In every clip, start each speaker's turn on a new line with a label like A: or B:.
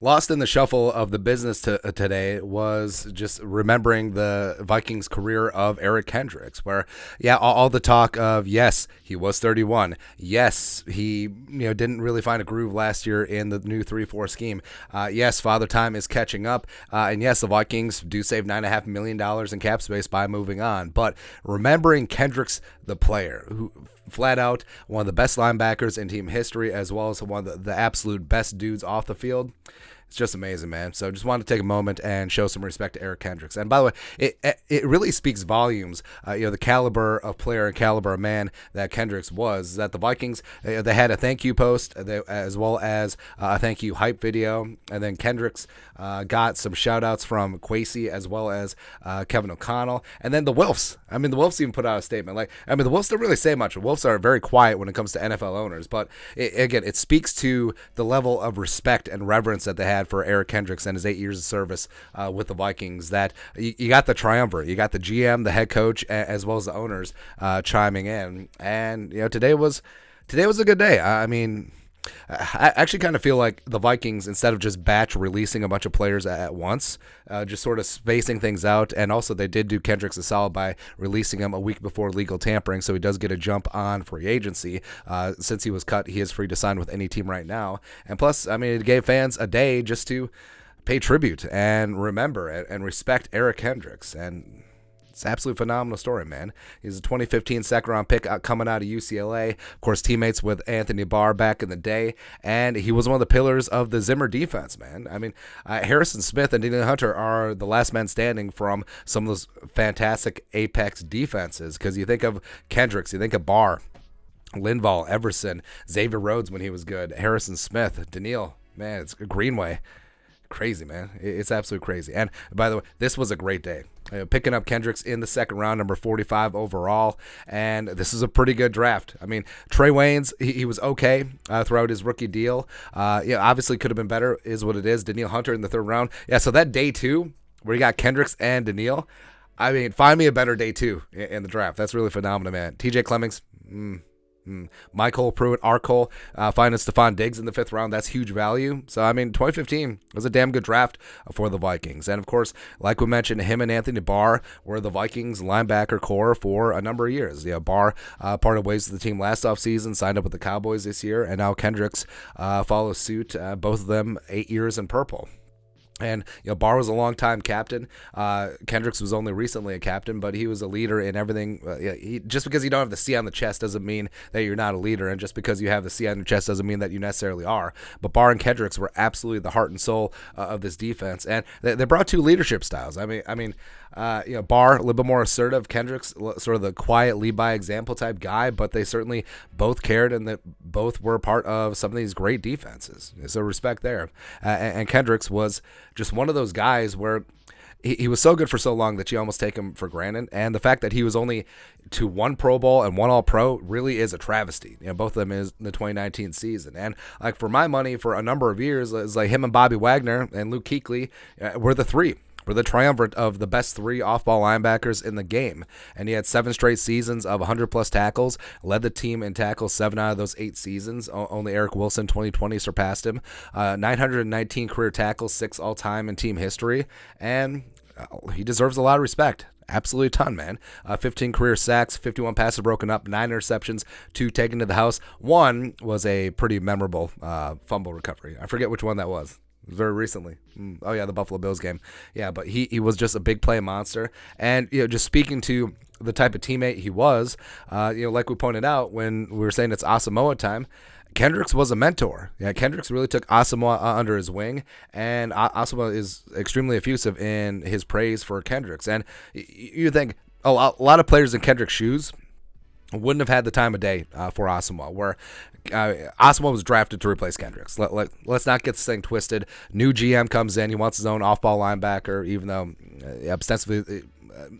A: Lost in the shuffle of the business today was just remembering the Vikings career of Eric Kendricks, where, yeah, all the talk of, yes, he was 31. Yes, he didn't really find a groove last year in the new 3-4 scheme. Yes, Father Time is catching up. And yes, the Vikings do save $9.5 million in cap space by moving on. But remembering Kendricks, the player, who flat out one of the best linebackers in team history, as well as one of the absolute best dudes off the field. It's just amazing, man. So just wanted to take a moment and show some respect to Eric Kendricks. And by the way, it really speaks volumes, the caliber of player and caliber of man that Kendricks was. That the Vikings, they had a thank you post, as well as a thank you hype video. And then Kendricks got some shout outs from Kwesi as well as Kevin O'Connell. And then the Wilfs. I mean, the Wilfs even put out a statement. The Wilfs don't really say much. The Wilfs are very quiet when it comes to NFL owners. But it speaks to the level of respect and reverence that they have for Eric Kendricks and his 8 years of service with the Vikings, that you got the triumvirate. You got the GM, the head coach, as well as the owners chiming in. And today was a good day. I mean, I actually kind of feel like the Vikings, instead of just batch releasing a bunch of players at once, just sort of spacing things out. And also they did do Kendricks a solid by releasing him a week before legal tampering, so he does get a jump on free agency. Since he was cut, he is free to sign with any team right now. And plus, I mean, it gave fans a day just to pay tribute and remember and respect Eric Kendricks. And it's an absolute phenomenal story, man. He's a 2015 second-round pick coming out of UCLA. Of course, teammates with Anthony Barr back in the day. And he was one of the pillars of the Zimmer defense, man. I mean, Harrison Smith and Daniel Hunter are the last men standing from some of those fantastic apex defenses. Because you think of Kendricks, you think of Barr, Linval, Everson, Xavier Rhodes when he was good, Harrison Smith, Daniil. Man, it's Greenway. Crazy, man. It's absolutely crazy. And by the way, this was a great day. Picking up Kendricks in the second round, number 45 overall, and this is a pretty good draft. I mean, Trey Waynes, he was okay throughout his rookie deal. Obviously could have been better, is what it is. Daniil Hunter in the third round. Yeah, so that day two, where you got Kendricks and Daniil, I mean, find me a better day two in the draft. That's really phenomenal, man. TJ Clemmings, Michael Pruitt, Arcole, finding Stephon Diggs in the fifth round. That's huge value. So, I mean, 2015 was a damn good draft for the Vikings. And, of course, like we mentioned, him and Anthony Barr were the Vikings linebacker core for a number of years. Barr parted ways with the team last offseason, signed up with the Cowboys this year, and now Kendricks follows suit, both of them 8 years in purple. And Barr was a long-time captain. Kendricks was only recently a captain, but he was a leader in everything. Just because you don't have the C on the chest doesn't mean that you're not a leader, and just because you have the C on your chest doesn't mean that you necessarily are. But Barr and Kendricks were absolutely the heart and soul of this defense, and they brought two leadership styles. I mean, Barr a little bit more assertive, Kendricks sort of the quiet, lead by example type guy, but they certainly both cared, and that both were part of some of these great defenses. So respect there. And Kendricks was just one of those guys where he was so good for so long that you almost take him for granted. And the fact that he was only to one Pro Bowl and one All-Pro really is a travesty. Both of them is in the 2019 season. And like for my money, for a number of years, it's like him and Bobby Wagner and Luke Kuechly were the three. Were the triumvirate of the best three off-ball linebackers in the game. And he had 7 straight seasons of 100-plus tackles, led the team in tackles 7 out of those 8 seasons. Only Eric Wilson, 2020, surpassed him. 919 career tackles, 6 all-time in team history. And he deserves a lot of respect. Absolutely a ton, man. 15 career sacks, 51 passes broken up, 9 interceptions, 2 taken to the house. 1 was a pretty memorable fumble recovery. I forget which one that was. Very recently. Oh, yeah, the Buffalo Bills game. Yeah, but he was just a big play monster. And, just speaking to the type of teammate he was, like we pointed out when we were saying it's Asamoah time, Kendricks was a mentor. Yeah, Kendricks really took Asamoah under his wing, and Asamoah is extremely effusive in his praise for Kendricks. And you think a lot of players in Kendricks' shoes wouldn't have had the time of day for Asamoah, where Asamoah was drafted to replace Kendricks. Let's not get this thing twisted. New GM comes in. He wants his own off-ball linebacker, even though ostensibly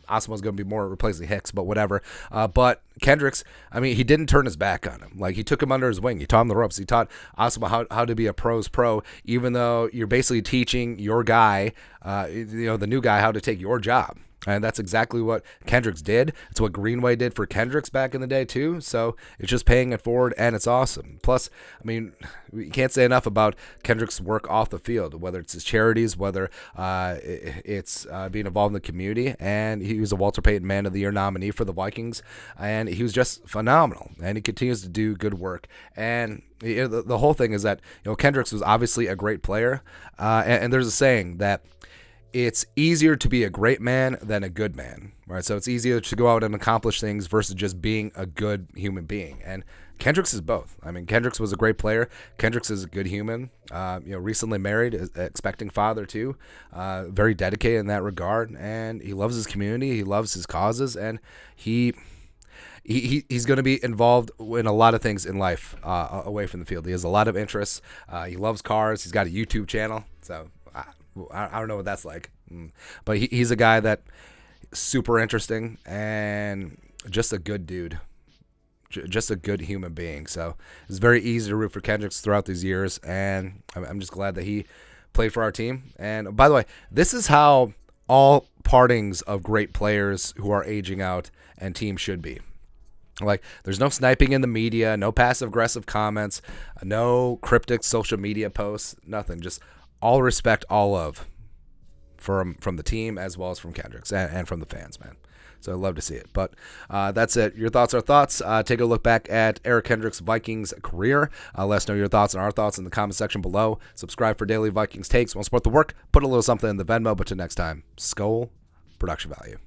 A: Asamoah's going to be more replacing Hicks, but whatever. But Kendricks, I mean, he didn't turn his back on him. Like, he took him under his wing. He taught him the ropes. He taught Asamoah how to be a pro's pro, even though you're basically teaching your guy, the new guy, how to take your job. And that's exactly what Kendricks did. It's what Greenway did for Kendricks back in the day, too. So it's just paying it forward, and it's awesome. Plus, I mean, we can't say enough about Kendricks' work off the field, whether it's his charities, whether it's being involved in the community. And he was a Walter Payton Man of the Year nominee for the Vikings, and he was just phenomenal. And he continues to do good work. And the whole thing is that, Kendricks was obviously a great player, and there's a saying that it's easier to be a great man than a good man, right? So it's easier to go out and accomplish things versus just being a good human being. And Kendricks is both. I mean, Kendricks was a great player. Kendricks is a good human. Recently married, expecting father too. Very dedicated in that regard, and he loves his community. He loves his causes, and he's going to be involved in a lot of things in life away from the field. He has a lot of interests. He loves cars. He's got a YouTube channel. So I don't know what that's like. But he's a guy that super interesting and just a good dude. Just a good human being. So it's very easy to root for Kendricks throughout these years. And I'm just glad that he played for our team. And by the way, this is how all partings of great players who are aging out and teams should be. Like, there's no sniping in the media, no passive-aggressive comments, no cryptic social media posts, nothing. Just all respect, all love from the team as well as from Kendricks and from the fans, man. So I'd love to see it. But that's it. Your thoughts are thoughts. Take a look back at Eric Kendricks' Vikings career. Let us know your thoughts and our thoughts in the comment section below. Subscribe for daily Vikings takes. Want to support the work? Put a little something in the Venmo. But till next time, Skol, production value.